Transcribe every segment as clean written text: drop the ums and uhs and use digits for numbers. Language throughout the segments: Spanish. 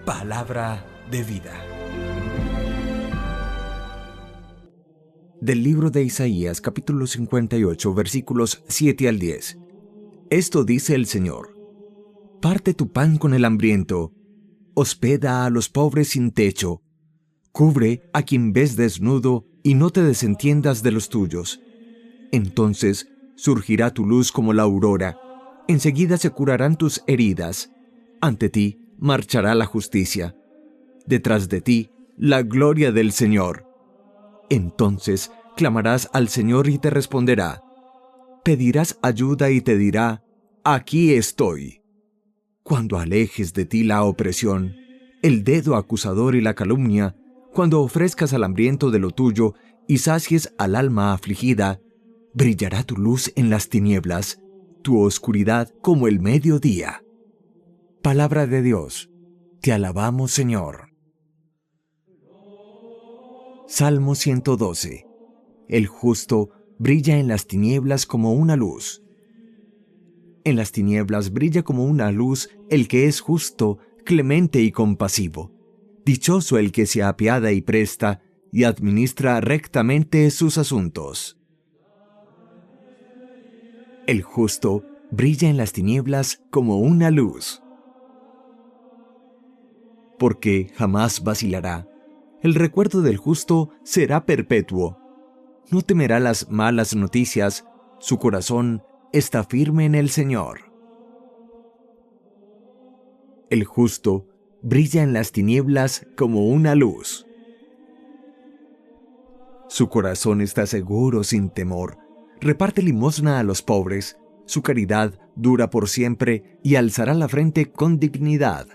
Palabra de vida. Del libro de Isaías, capítulo 58, versículos 7 al 10. Esto dice el Señor: Parte tu pan con el hambriento, hospeda a los pobres sin techo, cubre a quien ves desnudo y no te desentiendas de los tuyos. Entonces surgirá tu luz como la aurora, enseguida se curarán tus heridas, ante ti marchará la justicia, detrás de ti la gloria del Señor. Entonces clamarás al Señor y te responderá. Pedirás ayuda y te dirá, aquí estoy. Cuando alejes de ti la opresión, el dedo acusador y la calumnia, cuando ofrezcas al hambriento de lo tuyo y sacies al alma afligida, brillará tu luz en las tinieblas, tu oscuridad como el mediodía. Palabra de Dios. Te alabamos, Señor. Salmo 112. El justo brilla en las tinieblas como una luz. En las tinieblas brilla como una luz el que es justo, clemente y compasivo. Dichoso el que se apiada y presta, y administra rectamente sus asuntos. El justo brilla en las tinieblas como una luz. Porque jamás vacilará. El recuerdo del justo será perpetuo. No temerá las malas noticias, su corazón está firme en el Señor. El justo brilla en las tinieblas como una luz. Su corazón está seguro sin temor, reparte limosna a los pobres, su caridad dura por siempre y alzará la frente con dignidad.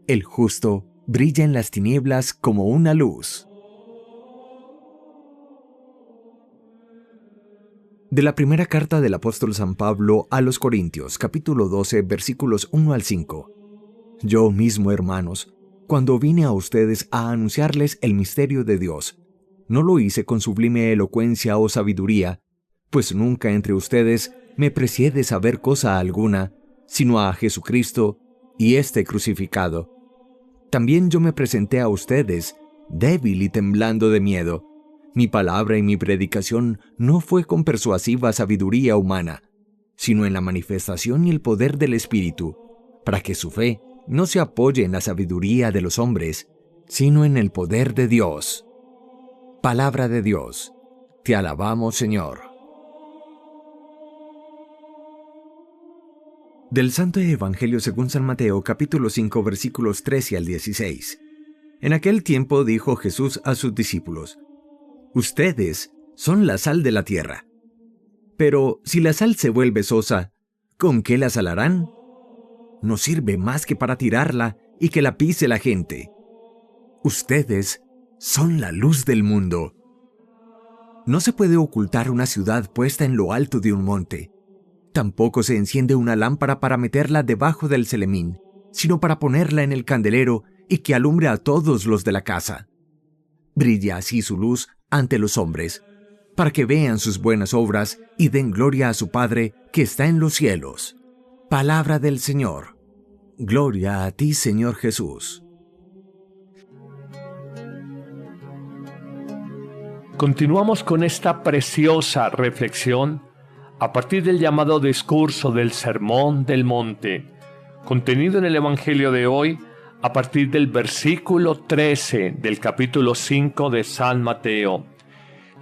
El justo brilla en las tinieblas como una luz. De la primera carta del apóstol San Pablo a los Corintios, capítulo 12, versículos 1 al 5. Yo mismo, hermanos, cuando vine a ustedes a anunciarles el misterio de Dios, no lo hice con sublime elocuencia o sabiduría, pues nunca entre ustedes me precié de saber cosa alguna, sino a Jesucristo y este crucificado. También yo me presenté a ustedes, débil y temblando de miedo. Mi palabra y mi predicación no fue con persuasiva sabiduría humana, sino en la manifestación y el poder del Espíritu, para que su fe no se apoye en la sabiduría de los hombres, sino en el poder de Dios. Palabra de Dios. Te alabamos, Señor. Del Santo Evangelio según San Mateo, capítulo 5, versículos 13 al 16. En aquel tiempo dijo Jesús a sus discípulos: Ustedes son la sal de la tierra. Pero si la sal se vuelve sosa, ¿con qué la salarán? No sirve más que para tirarla y que la pise la gente. Ustedes son la luz del mundo. No se puede ocultar una ciudad puesta en lo alto de un monte. Tampoco se enciende una lámpara para meterla debajo del celemín, sino para ponerla en el candelero y que alumbre a todos los de la casa. Brilla así su luz ante los hombres, para que vean sus buenas obras y den gloria a su Padre que está en los cielos. Palabra del Señor. Gloria a ti, Señor Jesús. Continuamos con esta preciosa reflexión a partir del llamado discurso del Sermón del Monte, contenido en el Evangelio de hoy a partir del versículo 13 del capítulo 5 de San Mateo.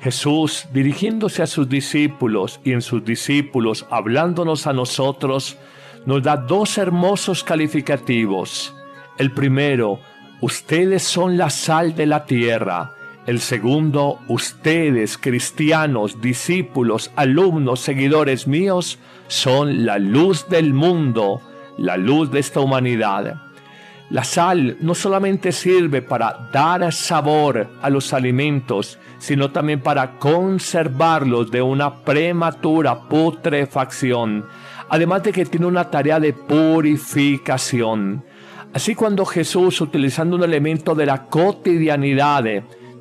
Jesús, dirigiéndose a sus discípulos y en sus discípulos hablándonos a nosotros, nos da dos hermosos calificativos. El primero, ustedes son la sal de la tierra. El segundo, ustedes, cristianos, discípulos, alumnos, seguidores míos, son la luz del mundo, la luz de esta humanidad. La sal no solamente sirve para dar sabor a los alimentos, sino también para conservarlos de una prematura putrefacción, además de que tiene una tarea de purificación. Así, cuando Jesús, utilizando un elemento de la cotidianidad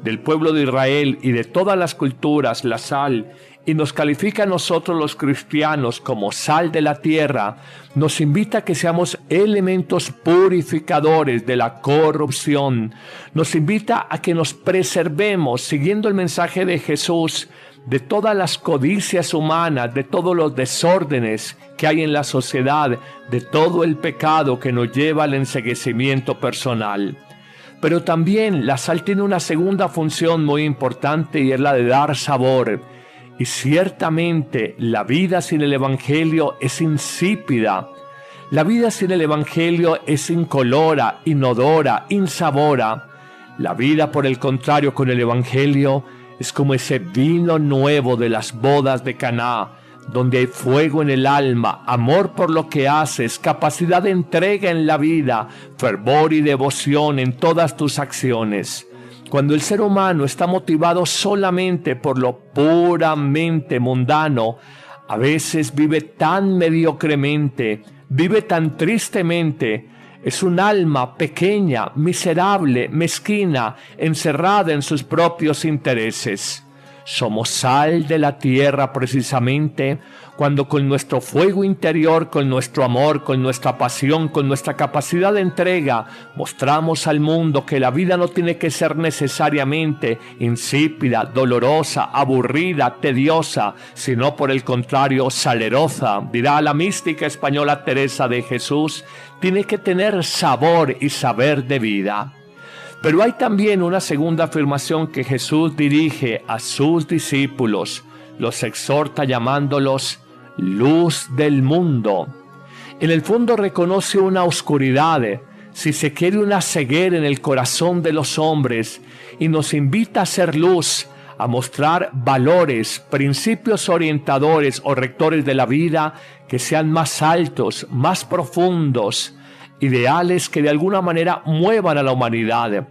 del pueblo de Israel y de todas las culturas, la sal, y nos califica a nosotros los cristianos como sal de la tierra, nos invita a que seamos elementos purificadores de la corrupción. Nos invita a que nos preservemos, siguiendo el mensaje de Jesús, de todas las codicias humanas, de todos los desórdenes que hay en la sociedad, de todo el pecado que nos lleva al enceguecimiento personal. Pero también la sal tiene una segunda función muy importante, y es la de dar sabor. Y ciertamente la vida sin el Evangelio es insípida. La vida sin el Evangelio es incolora, inodora, insabora. La vida, por el contrario, con el Evangelio es como ese vino nuevo de las bodas de Caná, donde hay fuego en el alma, amor por lo que haces, capacidad de entrega en la vida, fervor y devoción en todas tus acciones. Cuando el ser humano está motivado solamente por lo puramente mundano, a veces vive tan mediocremente, vive tan tristemente. Es un alma pequeña, miserable, mezquina, encerrada en sus propios intereses. Somos sal de la tierra precisamente cuando con nuestro fuego interior, con nuestro amor, con nuestra pasión, con nuestra capacidad de entrega, mostramos al mundo que la vida no tiene que ser necesariamente insípida, dolorosa, aburrida, tediosa, sino por el contrario salerosa. Dirá la mística española Teresa de Jesús, tiene que tener sabor y saber de vida. Pero hay también una segunda afirmación que Jesús dirige a sus discípulos. Los exhorta llamándolos luz del mundo. En el fondo reconoce una oscuridad, si se quiere una ceguera en el corazón de los hombres, y nos invita a ser luz, a mostrar valores, principios orientadores o rectores de la vida que sean más altos, más profundos, ideales que de alguna manera muevan a la humanidad.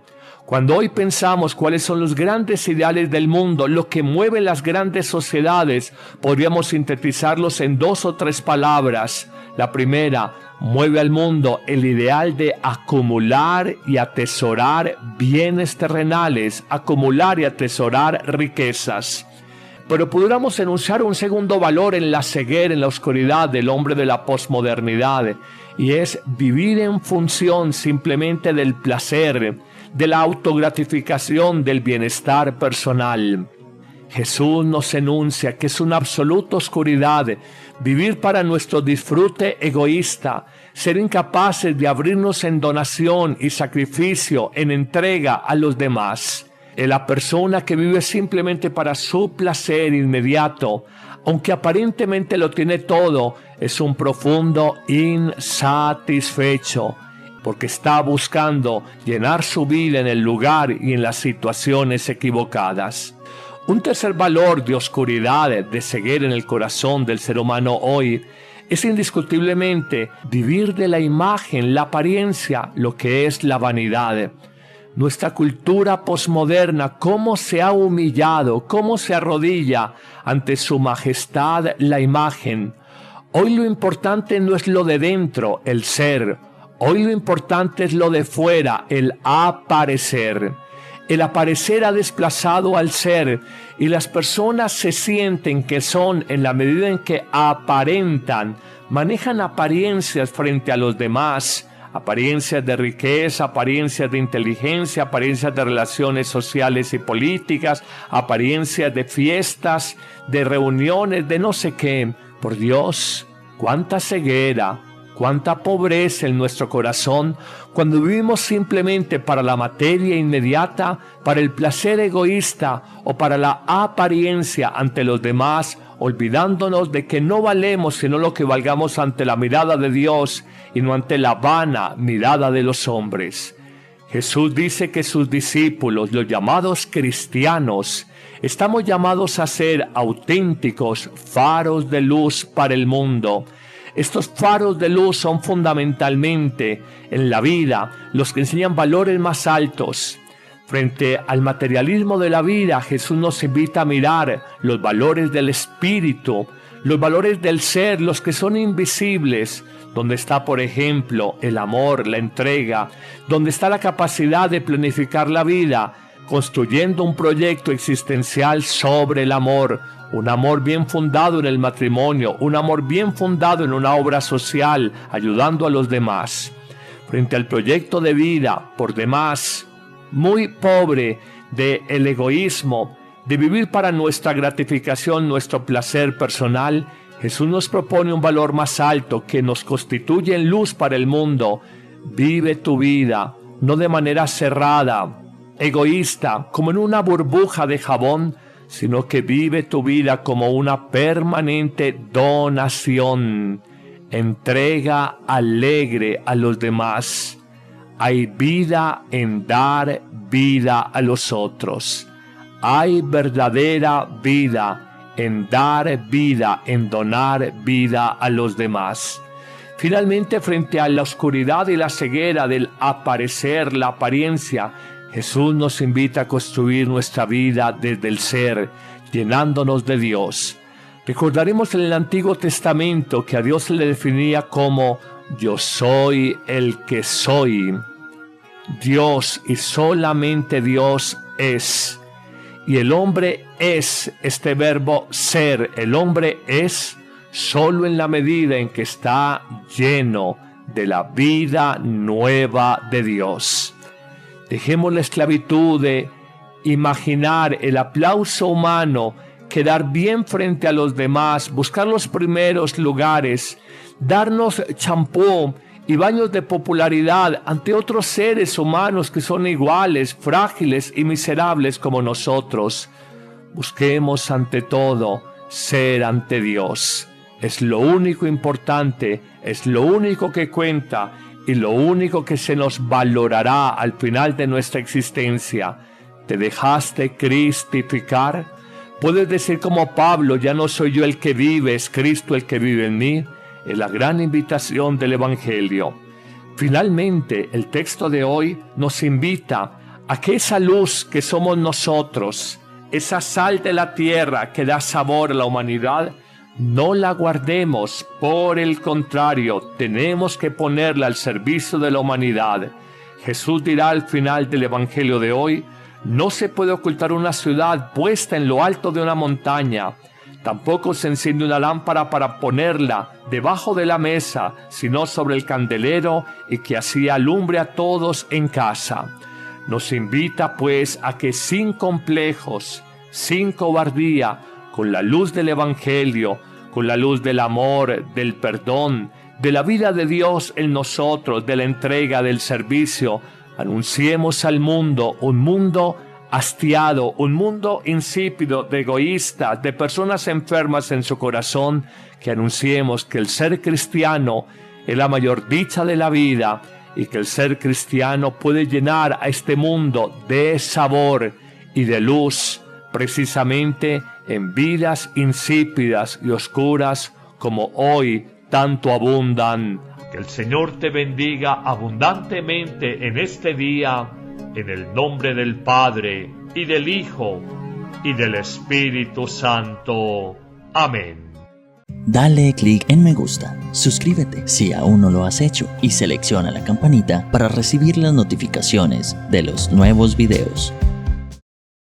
Cuando hoy pensamos cuáles son los grandes ideales del mundo, lo que mueve las grandes sociedades, podríamos sintetizarlos en 2 o 3 palabras. La primera, mueve al mundo el ideal de acumular y atesorar bienes terrenales, acumular y atesorar riquezas. Pero pudiéramos enunciar un segundo valor en la ceguera, en la oscuridad del hombre de la posmodernidad, y es vivir en función simplemente del placer, de la autogratificación, del bienestar personal. Jesús nos enuncia que es una absoluta oscuridad vivir para nuestro disfrute egoísta, ser incapaces de abrirnos en donación y sacrificio, en entrega a los demás. La persona que vive simplemente para su placer inmediato, aunque aparentemente lo tiene todo, es un profundo insatisfecho, porque está buscando llenar su vida en el lugar y en las situaciones equivocadas. Un tercer valor de oscuridad, de ceguera en el corazón del ser humano hoy, es indiscutiblemente vivir de la imagen, la apariencia, lo que es la vanidad. Nuestra cultura posmoderna, cómo se ha humillado, cómo se arrodilla ante su majestad la imagen. Hoy lo importante no es lo de dentro, el ser. Hoy lo importante es lo de fuera, el aparecer. El aparecer ha desplazado al ser, y las personas se sienten que son, en la medida en que aparentan, manejan apariencias frente a los demás, apariencias de riqueza, apariencias de inteligencia, apariencias de relaciones sociales y políticas, apariencias de fiestas, de reuniones, de no sé qué. Por Dios, cuánta ceguera, cuánta pobreza en nuestro corazón cuando vivimos simplemente para la materia inmediata, para el placer egoísta o para la apariencia ante los demás, olvidándonos de que no valemos sino lo que valgamos ante la mirada de Dios y no ante la vana mirada de los hombres. Jesús dice que sus discípulos, los llamados cristianos, estamos llamados a ser auténticos faros de luz para el mundo. Estos faros de luz son fundamentalmente en la vida los que enseñan valores más altos. Frente al materialismo de la vida, Jesús nos invita a mirar los valores del espíritu, los valores del ser, los que son invisibles, donde está, por ejemplo, el amor, la entrega, donde está la capacidad de planificar la vida, construyendo un proyecto existencial sobre el amor, un amor bien fundado en el matrimonio, un amor bien fundado en una obra social, ayudando a los demás. Frente al proyecto de vida, por demás, muy pobre del egoísmo, de vivir para nuestra gratificación, nuestro placer personal, Jesús nos propone un valor más alto que nos constituye en luz para el mundo. Vive tu vida, no de manera cerrada, egoísta, como en una burbuja de jabón, sino que vive tu vida como una permanente donación, entrega alegre a los demás. Hay vida en dar vida a los otros. Hay verdadera vida en dar vida, en donar vida a los demás. Finalmente, frente a la oscuridad y la ceguera del aparecer, la apariencia, Jesús nos invita a construir nuestra vida desde el ser, llenándonos de Dios. Recordaremos en el Antiguo Testamento que a Dios se le definía como yo soy el que soy. Dios y solamente Dios es. Y el hombre es, este verbo ser, el hombre es solo en la medida en que está lleno de la vida nueva de Dios. Dejemos la esclavitud de imaginar el aplauso humano, quedar bien frente a los demás, buscar los primeros lugares, darnos champú y baños de popularidad ante otros seres humanos que son iguales, frágiles y miserables como nosotros. Busquemos ante todo ser ante Dios. Es lo único importante, es lo único que cuenta y lo único que se nos valorará al final de nuestra existencia. ¿Te dejaste cristificar? Puedes decir como Pablo, ya no soy yo el que vive, es Cristo el que vive en mí. Es la gran invitación del Evangelio. Finalmente, el texto de hoy nos invita a que esa luz que somos nosotros, esa sal de la tierra que da sabor a la humanidad, no la guardemos. Por el contrario, tenemos que ponerla al servicio de la humanidad. Jesús dirá al final del Evangelio de hoy, no se puede ocultar una ciudad puesta en lo alto de una montaña. Tampoco se enciende una lámpara para ponerla debajo de la mesa, sino sobre el candelero y que así alumbre a todos en casa. Nos invita pues a que sin complejos, sin cobardía, con la luz del Evangelio, con la luz del amor, del perdón, de la vida de Dios en nosotros, de la entrega, del servicio, anunciemos al mundo un mundo hastiado, un mundo insípido de egoístas, de personas enfermas en su corazón, que anunciemos que el ser cristiano es la mayor dicha de la vida y que el ser cristiano puede llenar a este mundo de sabor y de luz, precisamente en vidas insípidas y oscuras como hoy tanto abundan. Que el Señor te bendiga abundantemente en este día, en el nombre del Padre, y del Hijo, y del Espíritu Santo. Amén. Dale clic en me gusta, suscríbete si aún no lo has hecho y selecciona la campanita para recibir las notificaciones de los nuevos videos.